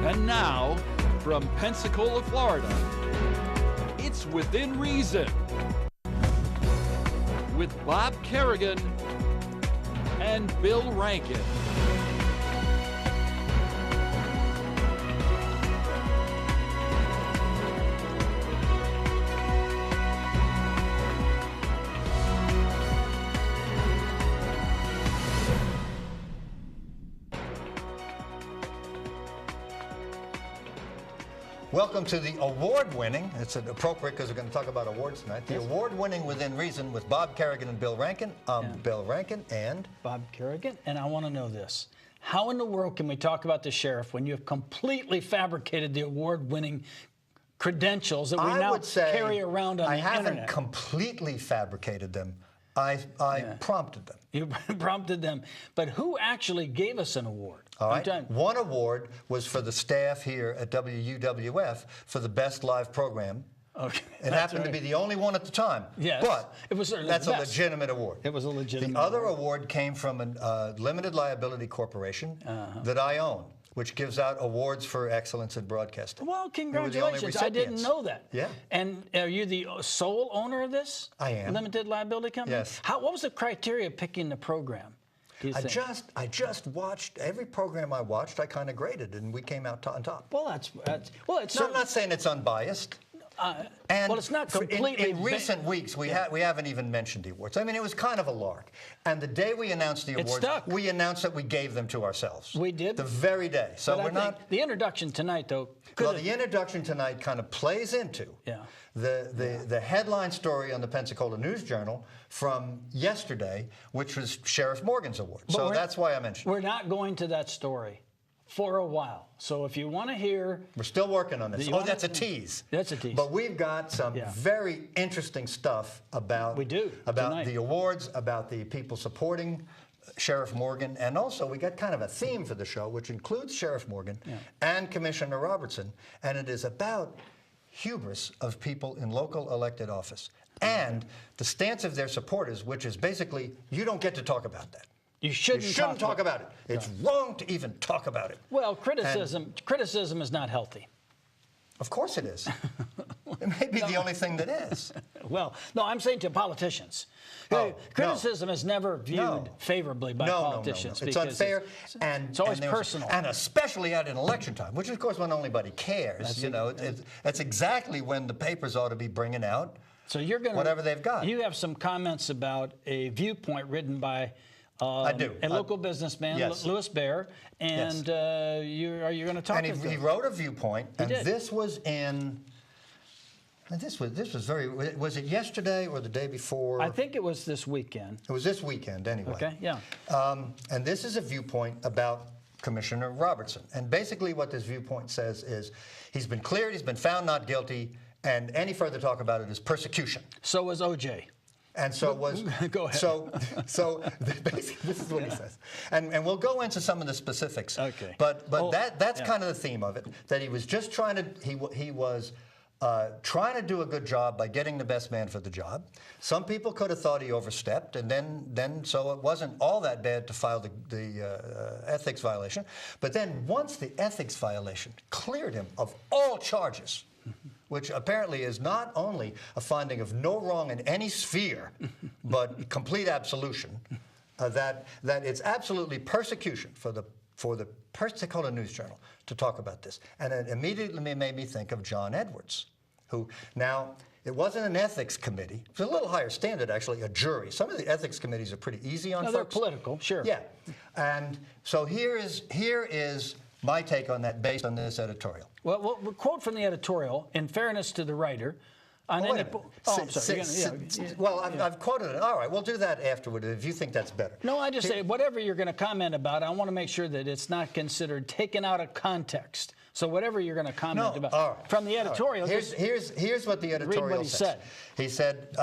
And now, from Pensacola, Florida, it's Within Reason with Bob Kerrigan and Bill Rankin. Welcome to the award-winning, it's appropriate because we're going to talk about awards tonight, the award-winning Within Reason with Bob Kerrigan and Bill Rankin. Bill Rankin and... Bob Kerrigan, and I want to know this. How in the world can we talk about the sheriff when you have completely fabricated the award-winning credentials that we now carry around on the internet? I haven't completely fabricated them. I prompted them. You prompted them. But who actually gave us an award? All right. One award was for the staff here at WUWF for the best live program. Okay. It happened to be the only one at the time. Yes. But it was that's a legitimate award. It was a legitimate The other award came from a limited liability corporation that I own, which gives out awards for excellence in broadcasting. Well, congratulations. I didn't know that. Yeah. And are you the sole owner of this? I am. Limited liability company? Yes. What was the criteria of picking the program? I just watched every program I watched. I kind of graded, and we came out on top. Well, it's. I'm not saying it's unbiased. Well, it's not completely. In recent weeks, we haven't even mentioned the awards. I mean, it was kind of a lark. And the day we announced the awards, we announced that we gave them to ourselves. We did? The very day. So but we're not. The introduction tonight, though. Well, the introduction tonight kind of plays into the headline story on the Pensacola News Journal from yesterday, which was Sheriff Morgan's award. So that's why I mentioned it. We're not going to that story for a while. So if you want to hear... We're still working on this. That's a tease. That's a tease. But we've got some very interesting stuff about the awards, about the people supporting Sheriff Morgan, and also we got kind of a theme for the show, which includes Sheriff Morgan and Commissioner Robertson, and it is about hubris of people in local elected office and the stance of their supporters, which is basically, you don't get to talk about that. You shouldn't talk about it. It's wrong to even talk about it. Well, criticism is not healthy. Of course it is. It may be the only thing that is. Well, no, I'm saying to politicians. Criticism is never viewed favorably by politicians. No. It's unfair, and it's always personal. And especially at an election time, which of course when nobody cares. That's exactly when the papers ought to be bringing out whatever they've got. You have some comments about a viewpoint written by I do. A local businessman, Louis Bear, and are you going to talk about he wrote a viewpoint, and this was in... This was very... Was it yesterday or the day before? I think it was this weekend. It was this weekend, anyway. Okay, yeah. And this is a viewpoint about Commissioner Robertson. And basically what this viewpoint says is he's been cleared, he's been found not guilty, and any further talk about it is persecution. So was O.J. And so was... Go ahead. So basically, this is what he says. And we'll go into some of the specifics. Okay. But that's kind of the theme of it, that he was just trying to... He was trying to do a good job by getting the best man for the job. Some people could have thought he overstepped, and then so it wasn't all that bad to file the ethics violation. But then once the ethics violation cleared him of all charges, which apparently is not only a finding of no wrong in any sphere, but complete absolution, that it's absolutely persecution for the Pensacola News Journal to talk about this. And it immediately made me think of John Edwards, who now, it wasn't an ethics committee. It was a little higher standard, actually, a jury. Some of the ethics committees are pretty easy on folks. They're political, sure. Yeah. And so here is my take on that based on this editorial. Well, we'll quote from the editorial, in fairness to the writer. I'm sorry. I've quoted it. All right, we'll do that afterward if you think that's better. No, I just say whatever you're going to comment about, I want to make sure that it's not considered taken out of context. So whatever you're going to comment about from the editorial. Here's what the editorial said. He said,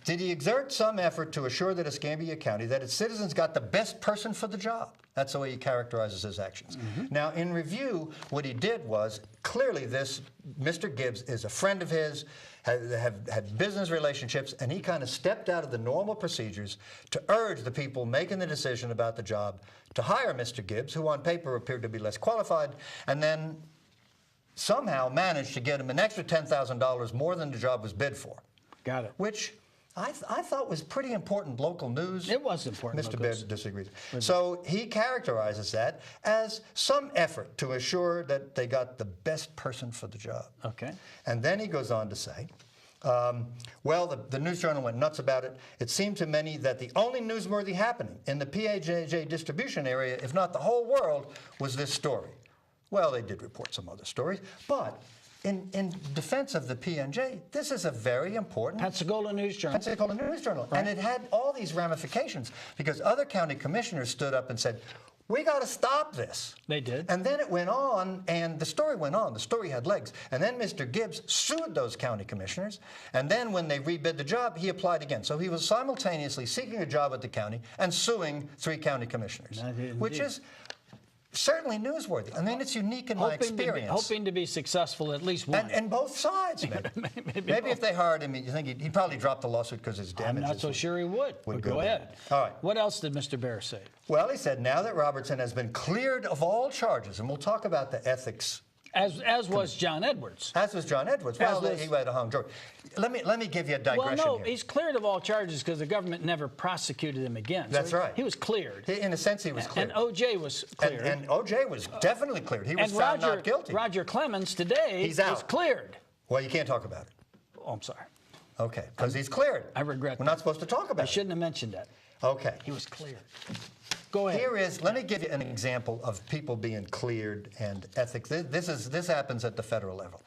did he exert some effort to assure that Escambia County, that its citizens got the best person for the job? That's the way he characterizes his actions. Now, in review, what he did was, clearly this Mr. Gibbs is a friend of his, had business relationships, and he kind of stepped out of the normal procedures to urge the people making the decision about the job to hire Mr. Gibbs, who on paper appeared to be less qualified, and then somehow managed to get him an extra $10,000 more than the job was bid for. Got it. Which I thought was pretty important local news. It was important. Mr. Baird disagrees. So he characterizes that as some effort to assure that they got the best person for the job. Okay. And then he goes on to say, well, the News Journal went nuts about it. It seemed to many that the only newsworthy happening in the PAJJ distribution area, if not the whole world, was this story. Well, they did report some other stories, but in defense of the PNJ, this is a very important Pensacola News Journal. Pensacola News Journal. Right. And it had all these ramifications because other county commissioners stood up and said, we got to stop this. They did. And then it went on, and the story went on. The story had legs. And then Mr. Gibbs sued those county commissioners. And then when they rebid the job, he applied again. So he was simultaneously seeking a job at the county and suing 3 county commissioners, which is certainly newsworthy. I mean, it's unique in my experience. Hoping to be successful at least once. And both sides, maybe if they hired him, you think he'd probably drop the lawsuit because his damages. I'm not so sure he would. Go ahead. All right. What else did Mr. Baer say? Well, he said now that Robertson has been cleared of all charges, and we'll talk about the ethics. As was John Edwards. As was John Edwards. Well, he had a hung jury. Let me give you a digression Well, no, here. he's cleared of all charges because the government never prosecuted him again. That's right. He was cleared. In a sense, he was cleared. And O.J. was cleared. And O.J. was definitely cleared. He was found not guilty. Roger Clemens today is cleared. Well, you can't talk about it. Oh, I'm sorry. Okay, because he's cleared. I regret We're not supposed to talk about it. I shouldn't have mentioned that. Okay. He was cleared. Go ahead. Let me give you an example of people being cleared and ethics. This happens at the federal level.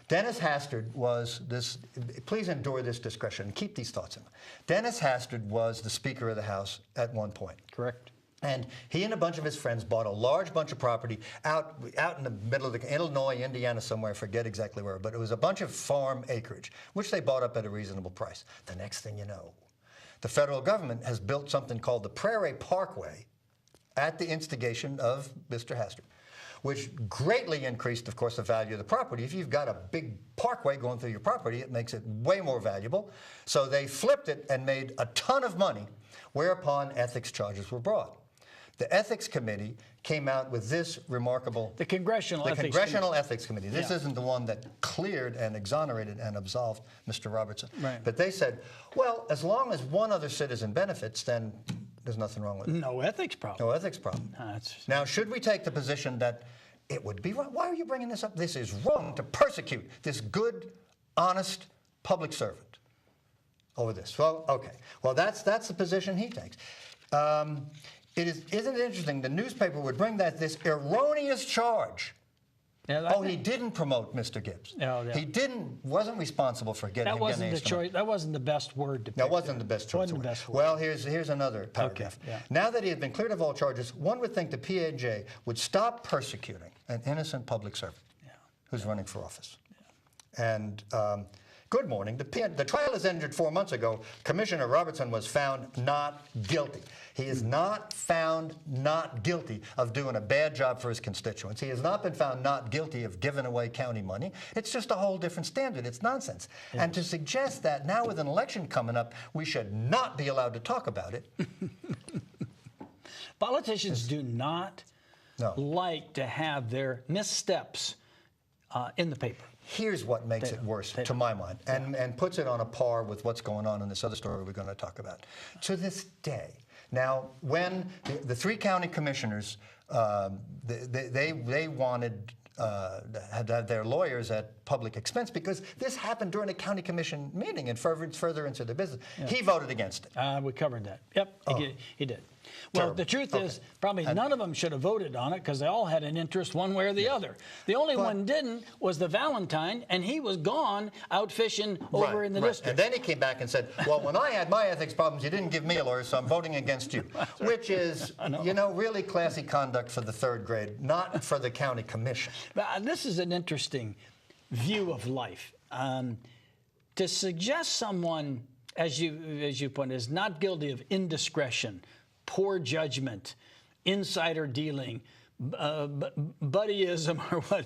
Dennis Hastert was this, please endure this discretion, keep these thoughts in mind. Dennis Hastert was the Speaker of the House at one point. Correct. And he and a bunch of his friends bought a large bunch of property out in the middle of Illinois, Indiana somewhere, I forget exactly where, but it was a bunch of farm acreage, which they bought up at a reasonable price. The next thing you know, the federal government has built something called the Prairie Parkway at the instigation of Mr. Hastert, which greatly increased, of course, the value of the property. If you've got a big parkway going through your property, it makes it way more valuable. So they flipped it and made a ton of money, whereupon ethics charges were brought. The Ethics Committee came out with this remarkable... The Congressional Ethics Committee. This isn't the one that cleared and exonerated and absolved Mr. Robertson. Right. But they said, well, as long as one other citizen benefits, then there's nothing wrong with it. No ethics problem. No ethics problem. Now, should we take the position that it would be wrong? Why are you bringing this up? This is wrong to persecute this good, honest public servant over this. Well, okay. Well, that's the position he takes. Isn't it interesting? The newspaper would bring this erroneous charge. Yeah, he didn't promote Mr. Gibbs. He wasn't responsible for getting him the choice. That wasn't the best word to pick. That wasn't the best choice. Well, here's another paragraph. Okay. Yeah. Now that he had been cleared of all charges, one would think the PAJ would stop persecuting an innocent public servant who's running for office. Yeah. And good morning. The trial has ended 4 months ago. Commissioner Robertson was found not guilty. He is not found not guilty of doing a bad job for his constituents. He has not been found not guilty of giving away county money. It's just a whole different standard. It's nonsense. And to suggest that now with an election coming up, we should not be allowed to talk about it. Politicians do not like to have their missteps in the paper. Here's what makes it worse, to my mind, and puts it on a par with what's going on in this other story we're going to talk about. To this day, now, when the 3 county commissioners, they wanted had to have their lawyers at public expense because this happened during a county commission meeting and further into the business. Yeah. He voted against it. We covered that. Yep, he did. Well, the truth is, probably none of them should have voted on it because they all had an interest one way or the other. The only one didn't was the Valentine, and he was gone out fishing over in the district. And then he came back and said, well, when I had my ethics problems, you didn't give me a lawyer, so I'm voting against you. Which is, really classy conduct for the 3rd grade, not for the county commission. This is an interesting view of life. To suggest someone, as you point, is not guilty of indiscretion, poor judgment, insider dealing, buddyism or what,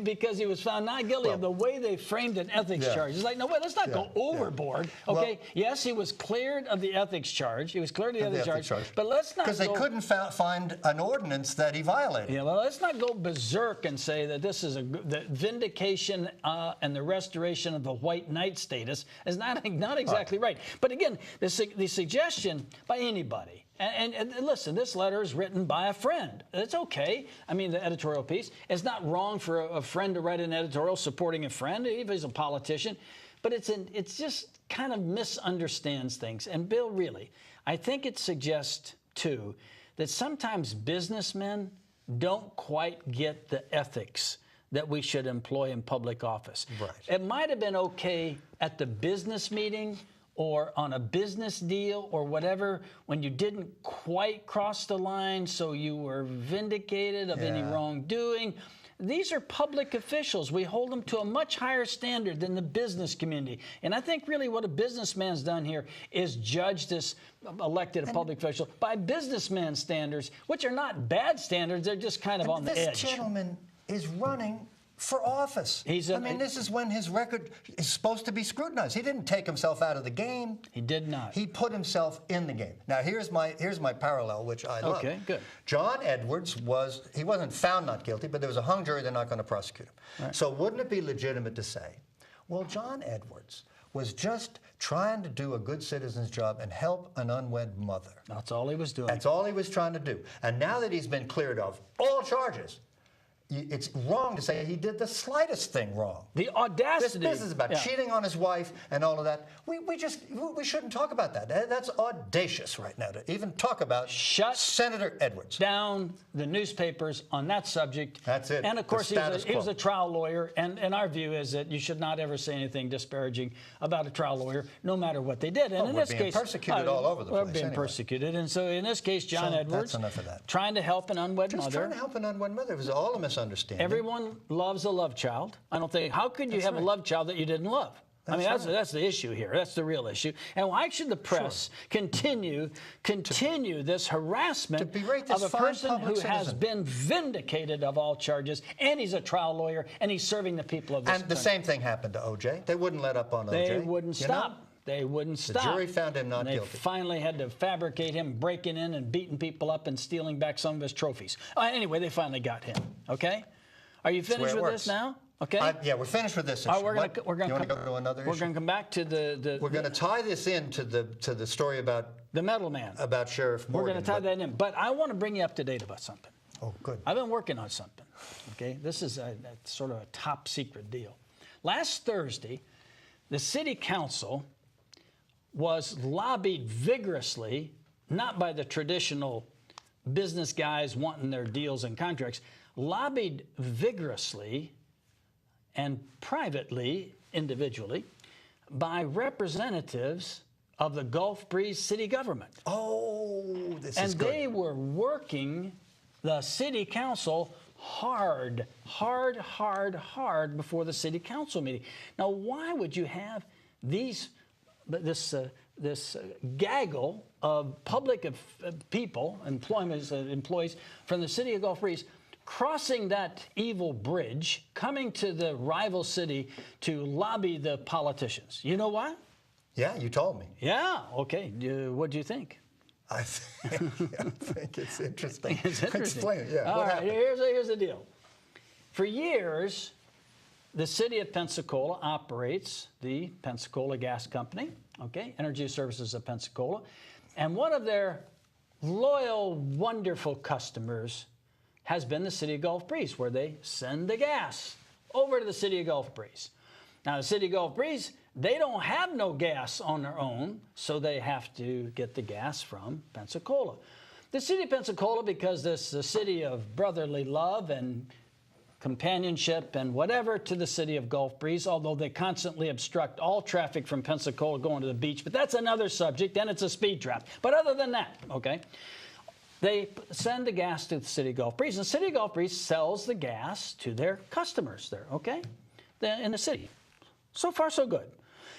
because he was found not guilty of the way they framed an ethics charge. It's like, no, wait, let's not go overboard. Okay, well, yes, he was cleared of the ethics charge. He was cleared of the ethics charge. But let's not, because they couldn't find an ordinance that he violated. Yeah, well, let's not go berserk and say that this is the vindication and the restoration of the white knight status is not exactly right. But again, the suggestion by anybody. And listen, this letter is written by a friend. It's okay. I mean, the editorial piece. It's not wrong for a friend to write an editorial supporting a friend, if he's a politician. But it's just kind of misunderstands things. And Bill, really, I think it suggests, too, that sometimes businessmen don't quite get the ethics that we should employ in public office. Right. It might have been okay at the business meeting or on a business deal or whatever, when you didn't quite cross the line, so you were vindicated of any wrongdoing. These are public officials. We hold them to a much higher standard than the business community. And I think really what a businessman's done here is judge this elected public official by businessman standards, which are not bad standards. They're just kind of on the edge. This gentleman is running for office. I mean, this is when his record is supposed to be scrutinized. He didn't take himself out of the game. He did not. He put himself in the game. Now, here's my parallel, which I love. Okay, good. John Edwards he wasn't found not guilty, but there was a hung jury. They're not going to prosecute him. Right. So wouldn't it be legitimate to say, well, John Edwards was just trying to do a good citizen's job and help an unwed mother. That's all he was doing. That's all he was trying to do. And now that he's been cleared of all charges, it's wrong to say he did the slightest thing wrong. The audacity. This business about cheating on his wife and all of that, we shouldn't talk about that. That's audacious right now to even talk about Senator Edwards. Down the newspapers on that subject. That's it. And of course, he was a trial lawyer, and our view is that you should not ever say anything disparaging about a trial lawyer, no matter what they did. And in this case, we're being persecuted all over the place. We're being persecuted, and so in this case, John Edwards, that's enough of that. Trying to help an unwed mother. Just trying to help an unwed mother. It was all a misunderstanding. Everyone loves a love child. I don't think. How could you have a love child that you didn't love? I mean, that's the issue here. That's the real issue. And why should the press continue this harassment of a person who has been vindicated of all charges, and he's a trial lawyer, and he's serving the people of this country? And the same thing happened to O.J. They wouldn't let up on O.J. They wouldn't stop. They wouldn't stop. The jury found him not guilty. They finally had to fabricate him breaking in and beating people up and stealing back some of his trophies. Anyway, they finally got him. Okay? Are you finished with this now? Okay. Yeah, we're finished with this issue. We're going to go to another issue? We're going to come back to the. We're going to tie this into the story about the metal man. About Sheriff Morgan. We're going to tie that in, but I want to bring you up to date about something. Oh, good. I've been working on something. Okay, this is a sort of a top secret deal. Last Thursday, the City Council was lobbied vigorously, not by the traditional business guys wanting their deals and contracts, lobbied vigorously and privately, individually, by representatives of the Gulf Breeze city government. Oh, this is good. And they were working the City Council hard before the City Council meeting. Now, why would you have this gaggle of public people, employees from the city of Gulf Breeze, crossing that evil bridge, coming to the rival city to lobby the politicians? You know why? Yeah, you told me. Yeah, okay. What do you think? I think it's interesting. It's interesting. Explain it, yeah. All right, here's the deal. For years, the city of Pensacola operates the Pensacola Gas Company, okay, Energy Services of Pensacola, and one of their loyal, wonderful customers has been the city of Gulf Breeze, where they send the gas over to the city of Gulf Breeze. Now, the city of Gulf Breeze, they don't have no gas on their own, so they have to get the gas from Pensacola. The city of Pensacola, because this is a city of brotherly love and companionship and whatever to the city of Gulf Breeze, although they constantly obstruct all traffic from Pensacola going to the beach, but that's another subject, and it's a speed trap. But other than that, okay, they send the gas to the city of Gulf Breeze, and the city of Gulf Breeze sells the gas to their customers there, okay, in the city. So far, so good.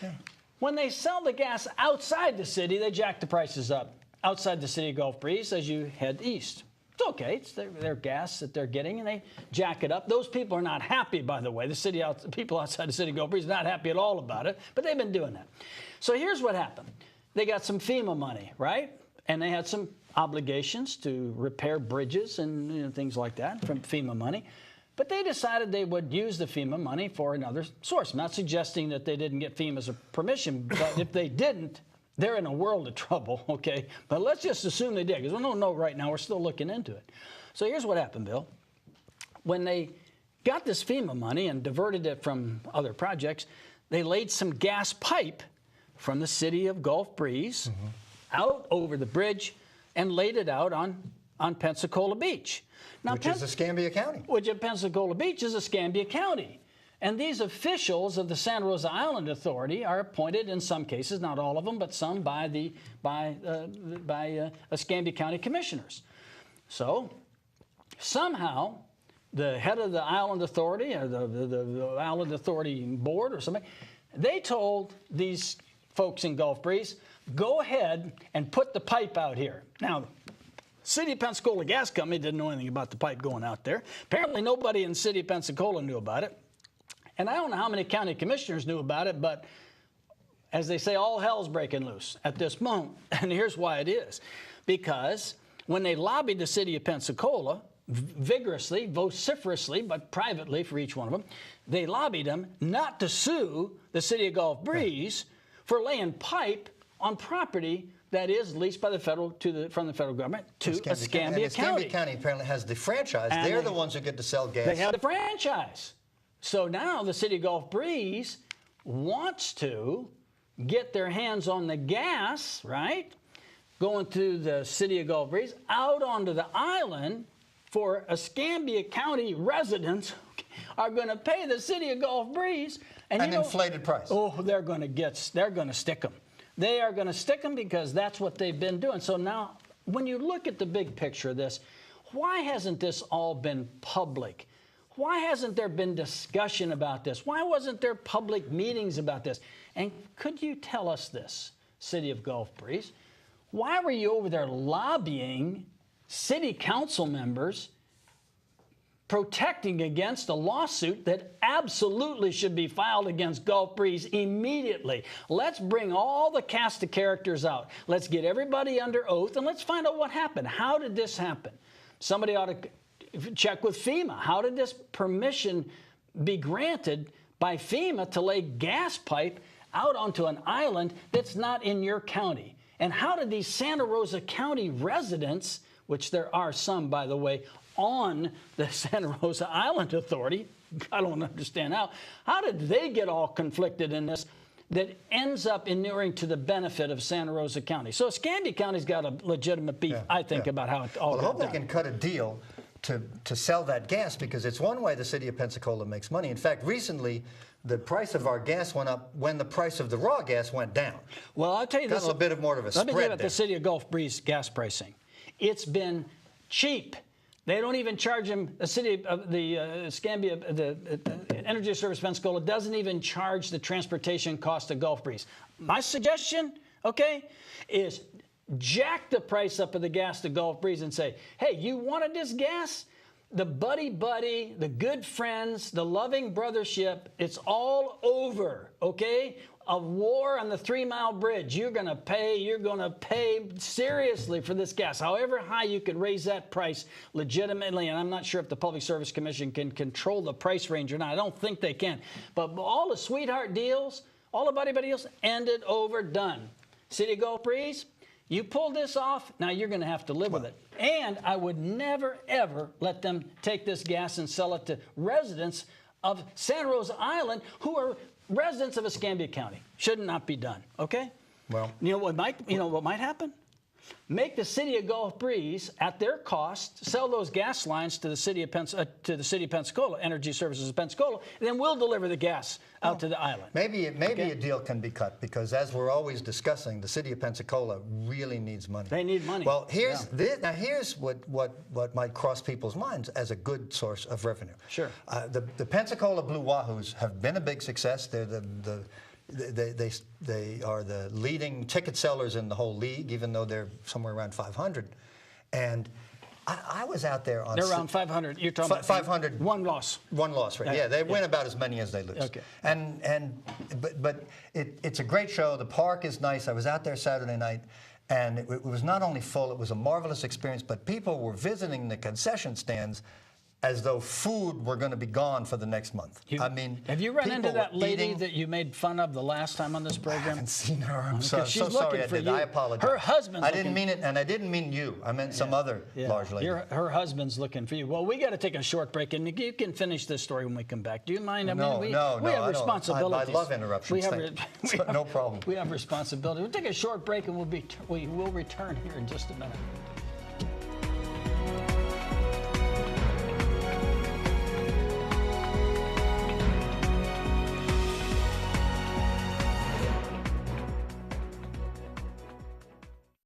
Yeah. When they sell the gas outside the city, they jack the prices up outside the city of Gulf Breeze as you head east. It's okay. It's their gas that they're getting, and they jack it up. Those people are not happy, by the way. The people outside the city of Gulf Breeze are not happy at all about it, but they've been doing that. So here's what happened. They got some FEMA money, right? And they had some obligations to repair bridges and things like that from FEMA money. But they decided they would use the FEMA money for another source. I'm not suggesting that they didn't get FEMA's permission, but if they didn't, they're in a world of trouble, okay? But let's just assume they did, because we don't know right now. We're still looking into it. So here's what happened, Bill. When they got this FEMA money and diverted it from other projects, they laid some gas pipe from the city of Gulf Breeze out over the bridge and laid it out on Pensacola Beach. Now, which is Escambia County. Which at Pensacola Beach is Escambia County. And these officials of the Santa Rosa Island Authority are appointed in some cases, not all of them, but some by Escambia County commissioners. So somehow the head of the Island Authority or the Island Authority Board or something, they told these folks in Gulf Breeze, go ahead and put the pipe out here. Now, City of Pensacola Gas Company didn't know anything about the pipe going out there. Apparently nobody in the city of Pensacola knew about it. And I don't know how many county commissioners knew about it, but as they say, all hell's breaking loose at this moment. And here's why it is. Because when they lobbied the city of Pensacola, vigorously, vociferously, but privately for each one of them, they lobbied them not to sue the city of Gulf Breeze for laying pipe on property that is leased by the from the federal government to Escambia County. Escambia County apparently has the franchise. They're the ones who get to sell gas. They have the franchise. So now the city of Gulf Breeze wants to get their hands on the gas, right? Going to the city of Gulf Breeze, out onto the island for Escambia County residents are going to pay the city of Gulf Breeze an inflated price. Oh, they're going to stick them. They are going to stick them because that's what they've been doing. So now, when you look at the big picture of this, why hasn't this all been public? Why hasn't there been discussion about this? Why wasn't there public meetings about this? And could you tell us this, City of Gulf Breeze? Why were you over there lobbying city council members protecting against a lawsuit that absolutely should be filed against Gulf Breeze immediately? Let's bring all the cast of characters out. Let's get everybody under oath, and let's find out what happened. How did this happen? Somebody ought to check with FEMA. How did this permission be granted by FEMA to lay gas pipe out onto an island that's not in your county? And how did these Santa Rosa County residents, which there are some, by the way, on the Santa Rosa Island Authority, I don't understand how did they get all conflicted in this that ends up inuring to the benefit of Santa Rosa County? So Escambia County's got a legitimate beef, I think, about how it all got done. I hope they can cut a deal to sell that gas, because it's one way the city of Pensacola makes money. In fact, recently, the price of our gas went up when the price of the raw gas went down. Well, I'll tell you this. Got a bit more of a spread. Let me tell you about the city of Gulf Breeze gas pricing. It's been cheap. They don't even charge them. The city of the Escambia, the Energy Service Pensacola doesn't even charge the transportation cost of Gulf Breeze. My suggestion, okay, is jack the price up of the gas to Gulf Breeze and say, hey, you wanted this gas? The buddy-buddy, the good friends, the loving brothership, it's all over, okay? A war on the 3 Mile Bridge. You're going to pay seriously for this gas. However high you could raise that price legitimately, and I'm not sure if the Public Service Commission can control the price range or not. I don't think they can. But all the sweetheart deals, all the buddy-buddy deals, ended, over, done. City of Gulf Breeze, you pull this off, now you're going to have to live with it. And I would never, ever let them take this gas and sell it to residents of Santa Rosa Island who are residents of Escambia County. Should not be done, okay? Well, you know what might happen? Make the city of Gulf Breeze, at their cost, sell those gas lines to the city of Pensacola, Energy Services of Pensacola, and then we'll deliver the gas out to the island. Maybe a deal can be cut, because as we're always discussing, the city of Pensacola really needs money. They need money. Well, here's what might cross people's minds as a good source of revenue. Sure. The Pensacola Blue Wahoos have been a big success. They're they are the leading ticket sellers in the whole league, even though they're somewhere around 500. And I was out there on. They're around 500. You're talking about 500. One loss. One loss, right? Yeah, they win about as many as they lose. Okay. But it's a great show. The park is nice. I was out there Saturday night, and it was not only full, it was a marvelous experience, but people were visiting the concession stands as though food were going to be gone for the next month. I mean, have you run into that lady eating, that you made fun of the last time on this program? I haven't seen her. I'm so she's sorry looking I for did. you. I apologize. Her husband's I didn't looking- mean it, and I didn't mean you. I meant some other large lady. Her husband's looking for you. Well, we got to take a short break, and you can finish this story when we come back. Do you mind? I mean, we have responsibilities. I love interruptions. No problem. We have responsibility. We'll take a short break, and we will return here in just a minute.